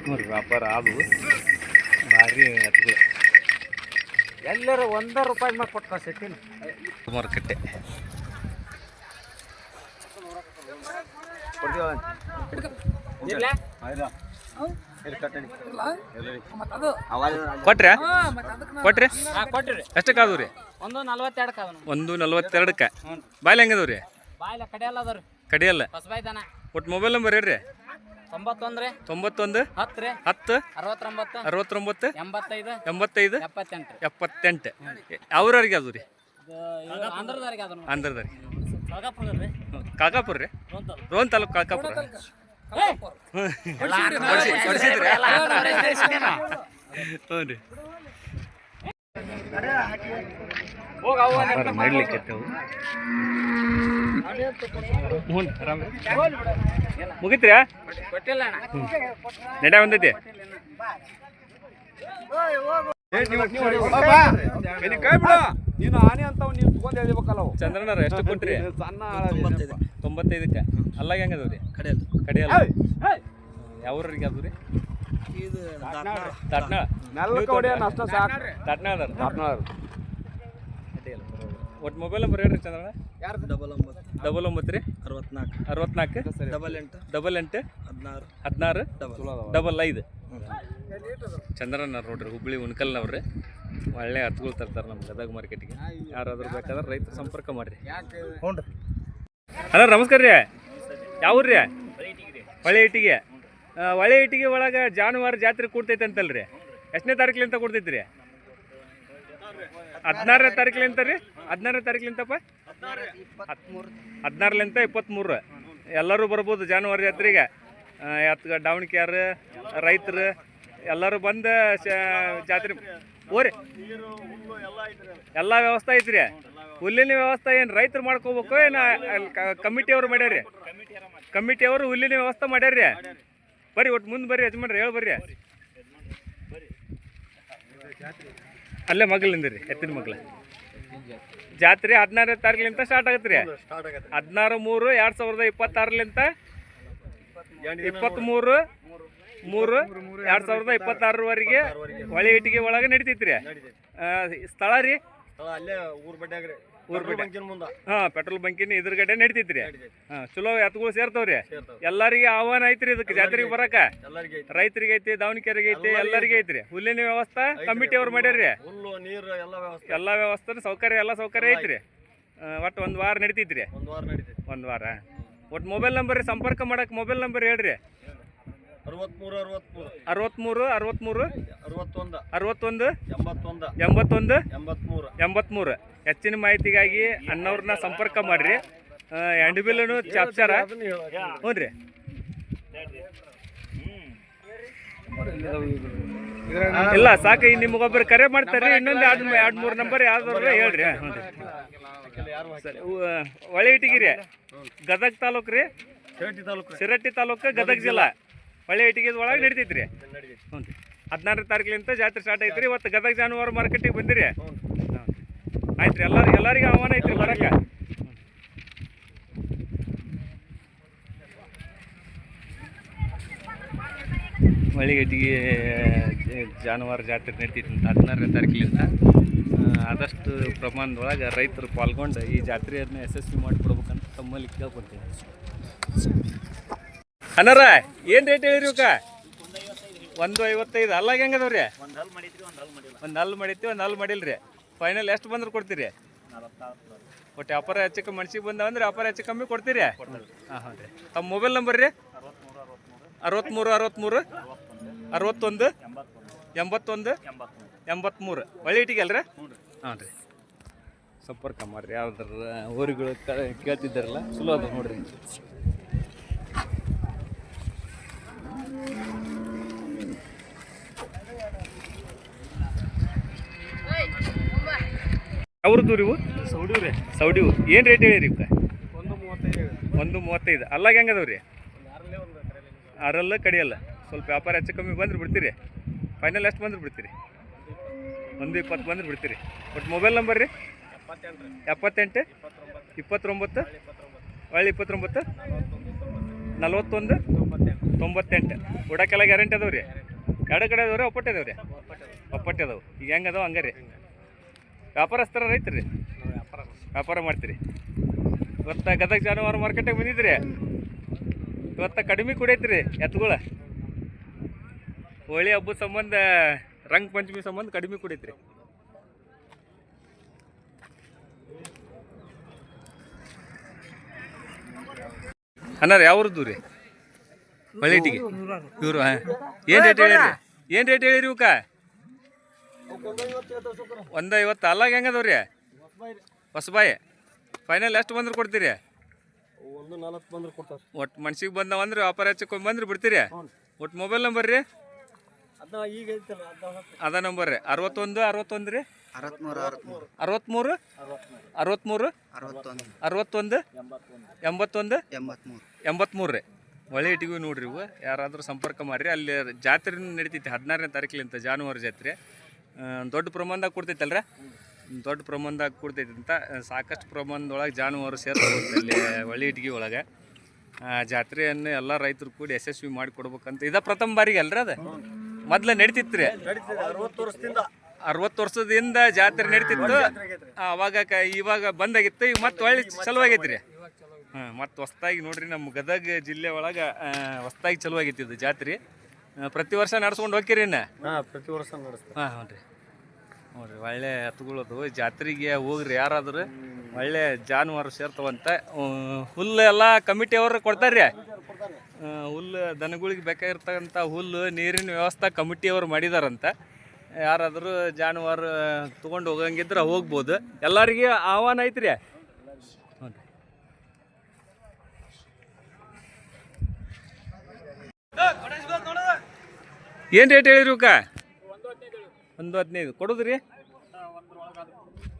ನೋಡ್ರಿ ವ್ಯಾಪಾರ ಆದವು ಭಾರಿ ಎತ್ತುಗಳು ಎಲ್ಲರೂ ₹1 ಮೇಲೆ ಕೊಟ್ಟು ಕಳ್ಸಿಟ್ಟಿನಿ ಮಾರುಕಟ್ಟೆ ಕೊಟ್ರಿ ಕೊಟ್ರಿ ಕೊಟ್ಟಿರಿ ಎಷ್ಟಕ್ಕಾದವು ರೀ? 142 142ಕ್ಕೆ ಬಾಯ್ಲಿ ಹೆಂಗದವ್ರಿ? ಬಾಯಿಲ ಕಡೆಯಲ್ಲ ಅದ ರೀ ಕಡಿಯಲ್ಲ. ಹೊಸಬಾಯ್ದಾನ. ಒಟ್ಟು ಮೊಬೈಲ್ ನಂಬರ್ ಹೇಳ್ರಿ. 91 91 10 10 69 69 85 85 78 78 ಅವ್ರಿಗೆ ಅದು ರೀ? ಆಂಧ್ರದವ್ರಿಗೆ ಅದನ್ನು ಆಂಧ್ರದವ್ರಿಗೆ. ಸೊಲ್ಗಾಪುರ ಕಾಕಾಪುರ ರೀ? ರೋನ್ ತಾಲೂಕು ಕಾಕಾಪುರ. ಕೊಡಿಸಿದ್ರಿ? ಹ್ಞೂ ರೀ. ನಡ್ಲಿಕ್ಕೆ ಮುಗಿತ್ರಿ? ನಡ ಬಂದೈತಿ. ಚಂದ್ರಣ್ಣರ ಎಷ್ಟು ಕೊಟ್ರಿ? 95ಕ್ಕೆ. ಅಲ್ಲಾಗ ಹೆಂಗದವ್ರಿ? ಕಡಿಯಲ್ಲ. ಯಾವ್ರಿಗೆ ಅದು ರೀ? ತಾಟ್ನಾಳ. ಒಟ್ಟು ಮೊಬೈಲ್ ನಂಬರ್ ಹೇಳ್ರಿ ಚಂದ್ರಣ್ಣ. 99 ರೀ 64 88 16 55. ಚಂದ್ರಣ್ಣ ನೋಡ್ರಿ, ಹುಬ್ಳಿ ಉಣ್ಕಲ್ನವ್ರಿ. ಒಳ್ಳೆ ಹತ್ತುಗಳು ತರ್ತಾರೆ ನಮ್ಮ ಗದಗ ಮಾರ್ಕೆಟಿಗೆ. ಯಾರಾದ್ರೂ ಬೇಕಾದ್ರೆ ರೈತರು ಸಂಪರ್ಕ ಮಾಡ್ರಿ. ಹಲೋ ನಮಸ್ಕಾರ ರೀ. ಯಾವ್ರಿ? ಹೊಳೆ ಇಟ್ಟಿಗೆ. ಹೊಳೆ ಇಟ್ಟಿಗೆ ಒಳಗೆ ಜಾನುವಾರು ಜಾತ್ರೆ ಕೂಡ್ತೈತೆ ಅಂತಲ್ರಿ? ಎಷ್ಟನೇ ತಾರೀಕಿಲಿಂತ ಕೊಡ್ತೈತಿ ರೀ? 16ನೇ ತಾರೀಕಿಲಿಂತ ರೀ? 16ನೇ ತಾರೀಕಿಲಿಂತಪ್ಪ? 16ಲಿಂತ 23. ಎಲ್ಲರೂ ಬರ್ಬೋದು ಜಾನುವಾರು ಜಾತ್ರೆಗೆ. ಎತ್ತು ಡಾವಣಿಕೆಯಾರು ರೈತರು ಎಲ್ಲರೂ ಬಂದು ಜಾತ್ರೆ ಓರಿ ಎಲ್ಲ ವ್ಯವಸ್ಥೆ ಐತ್ರಿ. ಹುಲ್ಲಿನ ವ್ಯವಸ್ಥೆ ಏನು ರೈತರು ಮಾಡ್ಕೋಬೇಕು ಏನು ಕಮಿಟಿಯವ್ರು ಮಾಡ್ಯಾರಿ? ಕಮಿಟಿಯವರು ಹುಲ್ಲಿನ ವ್ಯವಸ್ಥೆ ಮಾಡ್ಯಾರ್ರಿ. ಬರ್ರಿ ಒಟ್ಟು ಮುಂದೆ ಬರ್ರಿ ಯಜಮಾನ್ರಿ, ಹೇಳಿ ಬರ್ರಿ. ಅಲ್ಲೇ ಮಗಳಿಂದ ರೀ, ಎತ್ತಿನ ಮಗ್ಳು ಜಾತ್ರೆ 16ನೇ ತಾರೀಕಿಲಿಂತ ಸ್ಟಾರ್ಟ್ ಆಗತ್ತೆ ರೀ. 16/3/2026 23/3/2026 ಹೊಳೆ ಇಟ್ಟಿಗೆ ಒಳಗೆ ನಡಿತೈತಿ ರೀ. ಸ್ಥಳ ರೀ? ಊರ್ ಬಡ್ಡೆ. ಹಾಂ, ಪೆಟ್ರೋಲ್ ಬಂಕಿನ ಎದುರುಗಡೆ ನಡಿತೈತಿ ರೀ. ಹಾಂ, ಚಲೋ ಎತ್ತುಗಳು ಸೇರ್ತಾವ್ರಿ. ಎಲ್ಲರಿಗೆ ಆಹ್ವಾನ ಐತ್ರಿ ಇದಕ್ಕೆ ಜಾತ್ರೆಗೆ ಬರಕ. ರೈತರಿಗೆ ಐತಿ, ದಾವಣಿಕೆರಿಗೆ ಐತಿ, ಎಲ್ಲರಿಗೆ ಐತ್ರಿ. ಹುಲ್ಲಿನ ವ್ಯವಸ್ಥೆ ಕಮಿಟಿ ಅವ್ರು ಮಾಡ್ಯಾರ್ರಿ. ಎಲ್ಲ ವ್ಯವಸ್ಥೆ ಸೌಕರ್ಯ ಎಲ್ಲ ಸೌಕರ್ಯ ಐತ್ರಿ. ಒಟ್ಟು 1 ವಾರ ನಡಿತೈತ್ರಿ. 1 ವಾರ. ಒಟ್ಟು ಮೊಬೈಲ್ ನಂಬರ್ ರೀ, ಸಂಪರ್ಕ ಮಾಡಕ್ಕೆ ಮೊಬೈಲ್ ನಂಬರ್ ಹೇಳ್ರಿ. 63 63 61 61 81 83. ಹೆಚ್ಚಿನ ಮಾಹಿತಿಗಾಗಿ ಅಣ್ಣವ್ರನ್ನ ಸಂಪರ್ಕ ಮಾಡ್ರಿ. ಎಂಡ್ಬಿಲ್ಲನು ಚಾಪ್ಚಾರ. ಹ್ಞೂ ರೀ. ಇಲ್ಲ ಸಾಕು, ಈಗ ನಿಮಗೊಬ್ಬರು ಕರೆ ಮಾಡ್ತಾರೆ. ಇನ್ನೊಂದು 2-3 ನಂಬರ್ ಯಾವ್ದಾದ್ರು ಹೇಳ್ರಿ. ಹ್ಞೂ ರೀ. ಸರಿ. ಹೊಳೆ ಇಟ್ಟಿಗೆ ರೀ, ಗದಗ ತಾಲೂಕು ರೀ, ಶಿರಟ್ಟಿ ತಾಲೂಕು, ಗದಗ ಜಿಲ್ಲಾ. ಹೊಳೆ ಇಟ್ಟಿಗೆ ಒಳಗೆ ನಡಿತೈತಿ ರೀ. ಹ್ಞೂ ರೀ. 16ನೇ ತಾರೀಕಿಲಿಂತ ಜಾತ್ರೆ ಸ್ಟಾರ್ಟ್ ಐತ್ರಿ. ಇವತ್ತು ಗದಗ ಜಾನುವಾರು ಮಾರ್ಕೆಟಿಗೆ ಬಂದಿರಿ. ಆಯ್ತು ರೀ. ಎಲ್ಲರಿಗೂ ಆಹ್ವಾನ ಐತ್ರಿ ಬರಕ್ಕೆ. ಹೊಳೆಗಟ್ಟಿಗೆ ಜಾನುವಾರು ಜಾತ್ರೆ ನಡೀತೈತಿ 16ನೇ ತಾರೀಕಿಲಿಂದ. ಆದಷ್ಟು ಪ್ರಮಾಣದೊಳಗೆ ರೈತರು ಪಾಲ್ಗೊಂಡು ಈ ಜಾತ್ರೆಯನ್ನು ಯಶಸ್ವಿ ಮಾಡಿಕೊಡ್ಬೇಕಂತ ತಮ್ಮಲ್ಲಿ ಕೇಳ್ಕೊಡ್ತೀನಿ. ಅಣ್ಣಾರ ಏನು ರೇಟ್ ಹೇಳಿರಿ ಇವಕ್ಕ? 155. ಅಲ್ಲಾಗ ಹೆಂಗದವ್ರಿ? ಒಂದು ಹಲ್ಲು ಮಾಡೈತಿ, ಒಂದು ಹಲ್ಲು ಮಾಡಿಲ್ರಿ. ಫೈನಲ್ ಎಷ್ಟು ಬಂದ್ರೆ ಕೊಡ್ತೀರಿ? ಒಟ್ಟು ವ್ಯಾಪಾರ ಹೆಚ್ಚು ಮನ್ಸಿಗೆ ಬಂದವಂದ್ರೆ ವ್ಯಾಪಾರ ಹೆಚ್ಚು ಕಮ್ಮಿ ಕೊಡ್ತೀರಿ? ಹಾಂ ಹಾಂ ರೀ. ತಮ್ಮ ಮೊಬೈಲ್ ನಂಬರ್ ರೀ? 63 61 81 83. ಹೊಳೆ ಇಟ್ಟಿಗೆ ಅಲ್ರಿ? ಹಾಂ ರೀ. ಸಂಪರ್ಕ ಮಾಡಿರಿ. ಯಾವ್ದಾರ ಊರುಗಳು ಕೇಳ್ತಿದ್ದಾರಲ್ಲ, ಚಲೋ ಅದ ನೋಡ್ರಿ. ಅವ್ರದ್ದು ಇವು ಸೌಡಿವು ಏನು ರೇಟ್ ಹೇಳಿರಿ ಇವಕ್ಕೆ? 135. ಅಲ್ಲಾಗ ಹೆಂಗದವ್ರಿ? ಅರಲ್ಲ ಕಡಿಯಲ್ಲ. ಸ್ವಲ್ಪ ವ್ಯಾಪಾರ ಹೆಚ್ಚು ಕಮ್ಮಿ ಬಂದ್ರೆ ಬಿಡ್ತೀರಿ? ಫೈನಲ್ ಎಷ್ಟು ಬಂದ್ರೆ ಬಿಡ್ತೀರಿ? 120 ಬಂದ್ರೆ ಬಿಡ್ತೀರಿ. ಒಟ್ಟು ಮೊಬೈಲ್ ನಂಬರ್ ರೀ? 78 29 29 41 98 ಉಡಕ್ಕೆಲ್ಲ ಗ್ಯಾರಂಟಿ ಅದಾವೆ ರೀ ಎರಡು ಕಡೆ ಅದಾವೆ ರೀ ಒಪ್ಪಟ್ಟೆ ಅದಾವೆ ರೀ ಒಪ್ಪಟ್ಟೆ ಅದಾವೆ ಈಗ ಹೆಂಗೆ ಅದಾವೆ ಹಂಗೆ ರೀ ವ್ಯಾಪಾರಸ್ಥರ ರೈತರು ರೀ ವ್ಯಾಪಾರ ಮಾಡ್ತೀರಿ ಇವತ್ತು ಗದಗ ಜಾನುವಾರು ಮಾರ್ಕೆಟಿಗೆ ಬಂದಿದ್ರಿ ಇವತ್ತು ಕಡಿಮೆ ಕುಡಿಯೈತ್ರಿ ಎತ್ತುಗಳ ಹೋಳಿ ಹಬ್ಬದ ಸಂಬಂಧ ರಂಗ ಪಂಚಮಿ ಸಂಬಂಧ ಕಡಿಮೆ ಕುಡಿಯೈತ್ರಿ ಅನ್ನಾರ ಯಾವ್ರದ್ದು ರೀ ಹೊಳಿಟಿಗೆ ಇವರು ಏನು ರೇಟ್ ಹೇಳಿರಿ ಏನು ರೇಟ್ ಹೇಳಿರಿ ಇವಕ್ಕ 150 ಅಲ್ಲಾಗ ಹೆಂಗದವ್ರಿ ಹೊಸಬಾಯಿ ಫೈನಲ್ ಎಷ್ಟು ಬಂದ್ರೆ ಕೊಡ್ತೀರಿ 140 ಬಂದ್ರೆ ಕೊಡ್ತಾರೆ ಒಟ್ಟು ಮನ್ಸಿಗೆ ಬಂದವಂದ್ರೆ ವ್ಯಾಪಾರ ಹಚ್ಕೊಂಡು ಬಂದ್ರೆ ಬಿಡ್ತೀರಿ ಒಟ್ಟು ಮೊಬೈಲ್ ನಂಬರ್ ರೀ ಅದನ್ನ ಈಗ ಐತಲ್ಲ ಅದ ನಂಬರ್ ರೀ 61 61 ರೀ 63 61 83 ರೀ ಒಳ್ಳೆ ಇಟ್ಟಿಗೂ ನೋಡ್ರಿ ಇವು ಯಾರಾದರೂ ಸಂಪರ್ಕ ಮಾಡಿರಿ ಅಲ್ಲಿ ಜಾತ್ರೆ ನಡೀತೈತಿ 16ನೇ ತಾರೀಕಿಲಿಂತ ಜಾನುವಾರು ಜಾತ್ರೆ ದೊಡ್ಡ ಪ್ರಮಾಣದಾಗ ಕೊಡ್ತೈತಲ್ರ ದೊಡ್ಡ ಪ್ರಮಾಣದಾಗ ಕೊಡ್ತೈತಿ ಅಂತ ಸಾಕಷ್ಟು ಪ್ರಮಾಣದೊಳಗೆ ಜಾನುವಾರು ಸೇರ್ಬೋದು ಅಲ್ಲಿ ಒಳ್ಳೆ ಇಟ್ಟಿಗೆ ಒಳಗೆ ಜಾತ್ರೆಯನ್ನು ಎಲ್ಲ ರೈತರು ಕೂಡಿ ಯಶಸ್ವಿ ಮಾಡಿ ಕೊಡ್ಬೇಕಂತ ಇದ ಪ್ರಥಮ ಬಾರಿಗೆ ಅಲ್ರಿ ಅದು ಮೊದ್ಲು ನಡೀತಿತ್ತು ರೀ 60 ವರ್ಷದಿಂದ 60 ವರ್ಷದಿಂದ ಜಾತ್ರೆ ನಡೀತಿತ್ತು ಅವಾಗ ಇವಾಗ ಬಂದಾಗಿತ್ತು ಈಗ ಮತ್ತೆ ಒಳ್ಳೆ ಚಲೋ ಆಗೈತಿ ರೀ ಮತ್ತು ಹೊಸ್ದಾಗಿ ನೋಡ್ರಿ ನಮ್ಮ ಗದಗ ಜಿಲ್ಲೆ ಒಳಗೆ ಹೊಸ್ದಾಗಿ ಚಲೋ ಆಗೈತಿ ಇದು ಜಾತ್ರೆ ಪ್ರತಿ ವರ್ಷ ನಡ್ಸ್ಕೊಂಡು ಹೋಗ್ತೀರಿ ಇನ್ನು ಪ್ರತಿ ವರ್ಷ ನಡೆಸ್ತಾರೆ ಹ್ಞೂ ರೀ ನೋಡ್ರಿ ಒಳ್ಳೆ ಎತ್ತುಗಳದು ಜಾತ್ರೆಗೆ ಹೋಗ್ರಿ ಯಾರಾದರೂ ಒಳ್ಳೆ ಜಾನುವಾರು ಸೇರ್ತಾವಂತ ಹುಲ್ಲು ಎಲ್ಲ ಕಮಿಟಿಯವರು ಕೊಡ್ತಾರೆ ರೀ ಹುಲ್ಲು ದನಗಳಿಗೆ ಬೇಕಾಗಿರ್ತಕ್ಕಂಥ ಹುಲ್ಲು ನೀರಿನ ವ್ಯವಸ್ಥೆ ಕಮಿಟಿಯವರು ಮಾಡಿದಾರಂತ ಯಾರಾದರೂ ಜಾನುವಾರು ತೊಗೊಂಡು ಹೋಗಂಗಿದ್ರೆ ಹೋಗ್ಬೋದು ಎಲ್ಲರಿಗೆ ಆಹ್ವಾನ ಐತ್ರಿ ಹ್ಞೂ ಏನು ರೇಟ್ ಹೇಳಿರಿ ಇವಕ್ಕ 115 ಕೊಡೋದ್ರಿ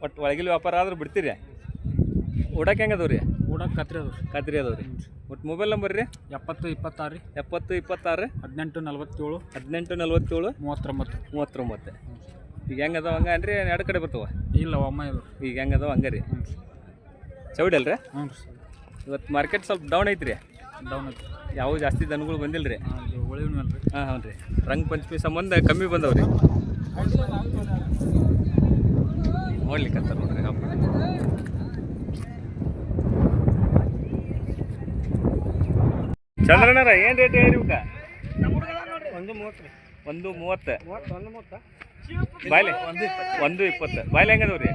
ಒಟ್ಟು ಒಳಗಿಲ್ ವ್ಯಾಪಾರ ಆದ್ರೆ ಬಿಡ್ತೀರಿ ಊಟಕ್ಕೆ ಹೆಂಗೆ ಅದಾವೆ ರೀ ಊಟಕ್ಕೆ ಖಾತ್ರಿ ಅದಾವೆ ರೀ ಒಟ್ಟು ಮೊಬೈಲ್ ನಂಬರ್ ರೀ 70 26 70 26 18 47 18 47 39 39 ಈಗ ಹೆಂಗೆ ಅದಾವ ಹಂಗೆ ಅನ್ರಿ ಎರಡು ಕಡೆ ಬರ್ತಾವ ಇಲ್ಲ ಒಮ್ಮ ಇದು ಈಗ ಹೆಂಗೆ ಅದಾವ ಹಂಗೆ ರೀ ಚೌಡಿ ಅಲ್ರಿ ಹ್ಞೂ ರೀ ಇವತ್ತು ಮಾರ್ಕೆಟ್ ಸ್ವಲ್ಪ ಡೌನ್ ಐತ್ರಿ ಡೌನ್ ಐತಿ ಯಾವ ಜಾಸ್ತಿ ದನಗಳು ಬಂದಿಲ್ಲ ರೀ ಉಳಿವ್ ಮೇಲೆ ರೀ ಹಾಂ ಹ್ಞೂ ರೀ ರಂಗ ಪಂಚಮಿ ಸಂಬಂಧ ಕಮ್ಮಿ ಬಂದವ್ರಿ ನೋಡ್ಲಿಕ್ಕಂತ ನೋಡ್ರಿ ಹಬ್ಬ ಚಂದ್ರಣ್ಣರ ಏನು ರೇಟ್ ಹೇಳಿ ಇವಕ್ಕ 130 ಬಾಯ್ಲೆ 120 ಬಾಯ್ಲೆ ಹೆಂಗದವ್ ರೀ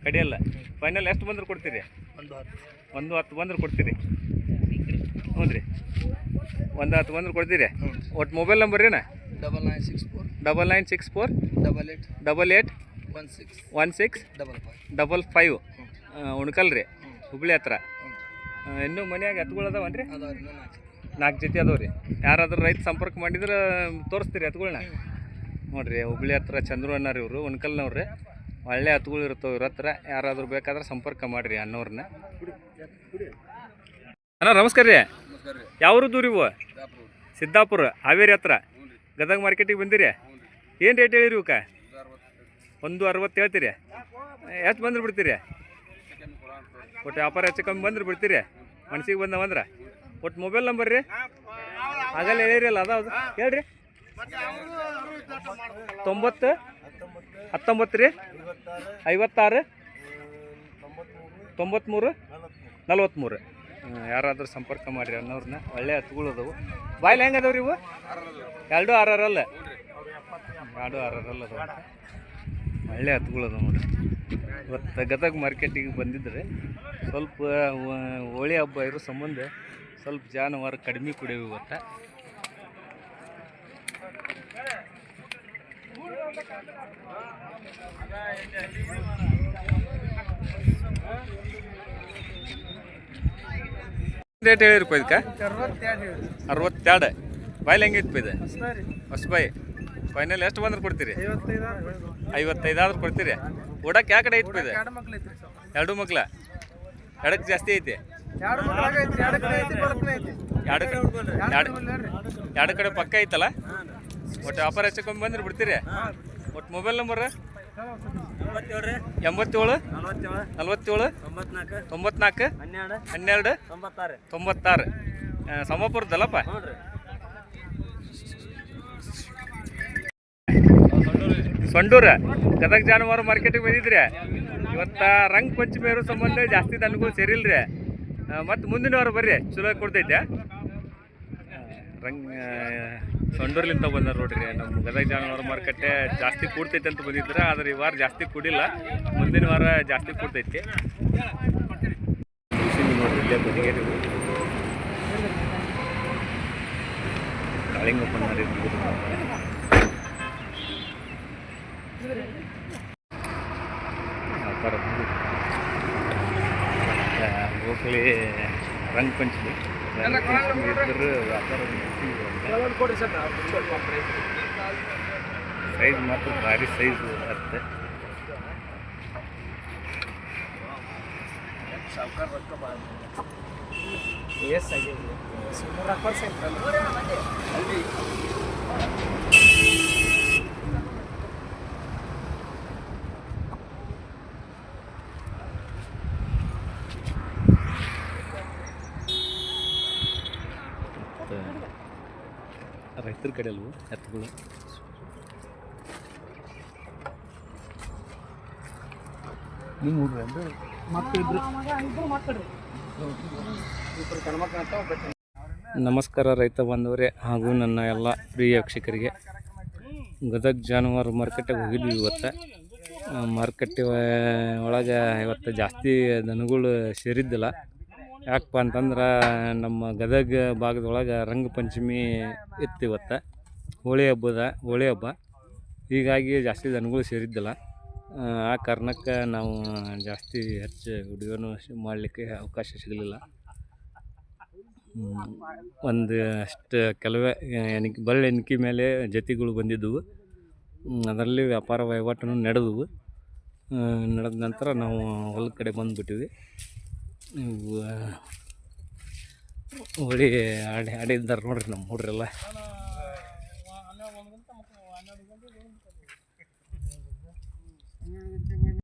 ಕಡಿಯಲ್ಲ ಫೈನಲ್ ಎಷ್ಟು ಬಂದ್ರೆ ಕೊಡ್ತೀರಿ 110 ಬಂದ್ರೆ ಕೊಡ್ತೀರಿ ಹ್ಞೂ ರೀ 110 ಬಂದ್ರೆ ಕೊಡ್ತೀರಿ ಒಟ್ಟು ಮೊಬೈಲ್ ನಂಬರ್ ಏನ 9964 88 16 ಉಣ್ಕಲ್ ರೀ ಹುಬ್ಳಿ ಹತ್ರ ಇನ್ನೂ ಮನ್ಯಾಗ ಎತ್ತುಗಳದಾವನ್ರಿ 4 ಜೊತೆ ಅದಾವ ರೀ ಯಾರಾದ್ರೂ ರೈತ ಸಂಪರ್ಕ ಮಾಡಿದ್ರೆ ತೋರಿಸ್ತೀರಿ ಎತ್ತುಗಳನ್ನ ನೋಡಿರಿ ಹುಬ್ಳಿ ಹತ್ರ ಚಂದ್ರು ಅಣ್ಣಾರಿ ಇವರು ಉಣ್ಕಲ್ನವ್ರಿ ಒಳ್ಳೆ ಎತ್ತುಗಳು ಇರ್ತಾವೆ ಇವ್ರ ಹತ್ರ ಯಾರಾದರೂ ಬೇಕಾದ್ರೆ ಸಂಪರ್ಕ ಮಾಡಿರಿ ಅಣ್ಣವ್ರನ್ನ ಅಣ್ಣ ನಮಸ್ಕಾರ ರೀ ಯಾವ್ರದ್ದು ರೀ ಇವು ಸಿದ್ದಾಪುರ ಹಾವೇರಿ ಹತ್ರ ಗದಗ ಮಾರ್ಕೆಟಿಗೆ ಬಂದಿರಿ ಏನು ರೇಟ್ ಹೇಳಿರಿ ಇವಕ್ಕ 160 ಹೇಳ್ತೀರಿ ಎಷ್ಟು ಬಂದ್ರೆ ಬಿಡ್ತೀರಿ ಒಟ್ಟು ವ್ಯಾಪಾರ ಹೆಚ್ಚು ಕಮ್ಮಿ ಬಂದ್ರೆ ಬಿಡ್ತೀರಿ ಮನ್ಸಿಗೆ ಬಂದವಂದ್ರೆ ಒಟ್ಟು ಮೊಬೈಲ್ ನಂಬರ್ ರೀ ಆಗಲ್ಲ ಹೇಳಿರಿ ಅಲ್ಲ ಅದಾವುದು ಹೇಳ್ರಿ 90 19 ರೀ 56 93 43 ಯಾರಾದರೂ ಸಂಪರ್ಕ ಮಾಡಿರಿ ಅನ್ನೋರನ್ನ ಒಳ್ಳೆ ಹತ್ತುಗಳು ಅದಾವು ಬಾಯ್ಲಿ ಹೆಂಗೆ ಅದಾವ್ರಿ ಇವು 2 6 ಅಲ್ಲ 2 6 ಅಲ್ಲ ಅದಾವ ಒಳ್ಳೆ ಹತ್ತುಗಳು ಅದಾವ ನೋಡಿರಿ ಇವತ್ತು ಗದಗ ಮಾರ್ಕೆಟಿಗೆ ಬಂದಿದ್ರೆ ಸ್ವಲ್ಪ ಹೋಳಿ ಹಬ್ಬ ಇರೋ ಸಂಬಂಧ ಸ್ವಲ್ಪ ಜಾನುವಾರು ಕಡಿಮೆ ಕುಡಿಯವು ಇವತ್ತು ರೇಟ್ ಹೇಳಿರಪ್ಪ ಇದಕ್ಕೆ 62 ಬಾಯ್ಲಿ ಹೆಂಗೆ ಇತ್ತು ಇದು ಹೊಸಬಾಯಿ ಫೈನಲ್ ಎಷ್ಟು ಬಂದ್ರೆ ಕೊಡ್ತೀರಿ 55 ಆದ್ರೆ ಕೊಡ್ತೀರಿ ಓಡಕ್ಕೆ ಯಾವ ಕಡೆ ಐತಿ ಇದು 2 ಮಕ್ಳ ಎಡಕ್ಕೆ ಜಾಸ್ತಿ ಐತಿ ಎರಡು ಕಡೆ ಪಕ್ಕ ಐತಲ್ಲ ಒಟ್ಟು ವ್ಯಾಪಾರ ಹೆಚ್ಚಕೊಂಡ್ ಬಂದ್ರೆ ಬಿಡ್ತೀರಿ ಒಟ್ಟು ಮೊಬೈಲ್ ನಂಬರ್ 87 47 94 12 96 ಸೋಮಾಪುರದಲ್ಲಪ್ಪ? ನೋಡ್ರಿ ಸೊಂಡೂರ ಗದಗ ಜಾನುವಾರು ಮಾರ್ಕೆಟಿಗೆ ಬಂದಿದ್ರಿ. ಇವತ್ತು ರಂಗ ಪಂಚಮಿ ಇರೋ ಸಂಬಂಧ ಜಾಸ್ತಿ ದನಗಳು ಸೇರಿಲ್ರಿ. ಮತ್ತು ಮುಂದಿನ ವಾರ ಬರ್ರಿ, ಚಲೋ ಕೊಡ್ತೈತೆ. ಸೊಂಡೂರ್ಲಿಂದ ಬಂದಾರ ನೋಡ್ರಿ. ನಮ್ಮ ಗದಗ ಜಾನುವಾರು ಮಾರುಕಟ್ಟೆ ಜಾಸ್ತಿ ಕೂಡ್ತೈತೆ ಅಂತ ಬಂದಿದ್ರೆ, ಆದ್ರೆ ಈ ವಾರ ಜಾಸ್ತಿ ಕೂಡಿಲ್ಲ. ಮುಂದಿನ ವಾರ ಜಾಸ್ತಿ ಕೂಡ್ತೈತಿ ನೋಡ್ರಿ. ಇಲ್ಲೇ ಬದಿಗೇರಿ ಕಾಳಿಂಗಪ್ಪ ಹೋಗ್ಲಿ. ರಂಗ ಪಂಚಮಿ ಇದ್ದರೂ ವ್ಯಾಪಾರ ಸೈಜ್ ಮಾತ್ರ ಭಾರಿ ಸೈಜ್ ಇರುತ್ತೆ. ರೈತರ ಕಡೆ ಅಲ್ವ ಎತ್ತುಗಳು. ನೀವು ನೋಡ್ರಿ ಅಂದ್ರೆ ನಮಸ್ಕಾರ ರೈತ ಬಾಂಧವರೇ ಹಾಗೂ ನನ್ನ ಎಲ್ಲ ಪ್ರಿಯ ವೀಕ್ಷಕರಿಗೆ. ಗದಗ ಜಾನುವಾರು ಮಾರ್ಕೆಟಿಗೆ ಹೋಗಿದ್ವಿ ಇವತ್ತು. ಮಾರ್ಕೆಟ್ ಒಳಗೆ ಇವತ್ತು ಜಾಸ್ತಿ ದನಗಳು ಸೇರಿದ್ದಿಲ್ಲ. ಯಾಕಪ್ಪ ಅಂತಂದ್ರೆ ನಮ್ಮ ಗದಗ ಭಾಗದೊಳಗೆ ರಂಗ ಪಂಚಮಿ ಇತ್ತು ಇವತ್ತು. ಹೋಳಿ ಹಬ್ಬ, ಹೀಗಾಗಿ ಜಾಸ್ತಿ ದನಗಳು ಸೇರಿದ್ದಿಲ್ಲ. ಆ ಕಾರಣಕ್ಕೆ ನಾವು ಜಾಸ್ತಿ ಹೆಚ್ಚು ವಿಡಿಯೋನು ಮಾಡಲಿಕ್ಕೆ ಅವಕಾಶ ಸಿಗಲಿಲ್ಲ. ಒಂದು ಅಷ್ಟು ಕೆಲವೇ ಎಣಿಕೆ ಮೇಲೆ ಜೊತೆಗಳು ಬಂದಿದ್ದವು. ಅದರಲ್ಲಿ ವ್ಯಾಪಾರ ವಹಿವಾಟು ನಡೆದವು. ನಡೆದ ನಂತರ ನಾವು ಹೊಲದ ಕಡೆ ಬಂದುಬಿಟ್ಟಿವಿ. ಹೋಳಿ ಆಡಿದ್ದಾರೆ ನೋಡ್ರಿ ನಮ್ಮ ಹುಡ್ರೆಲ್ಲ.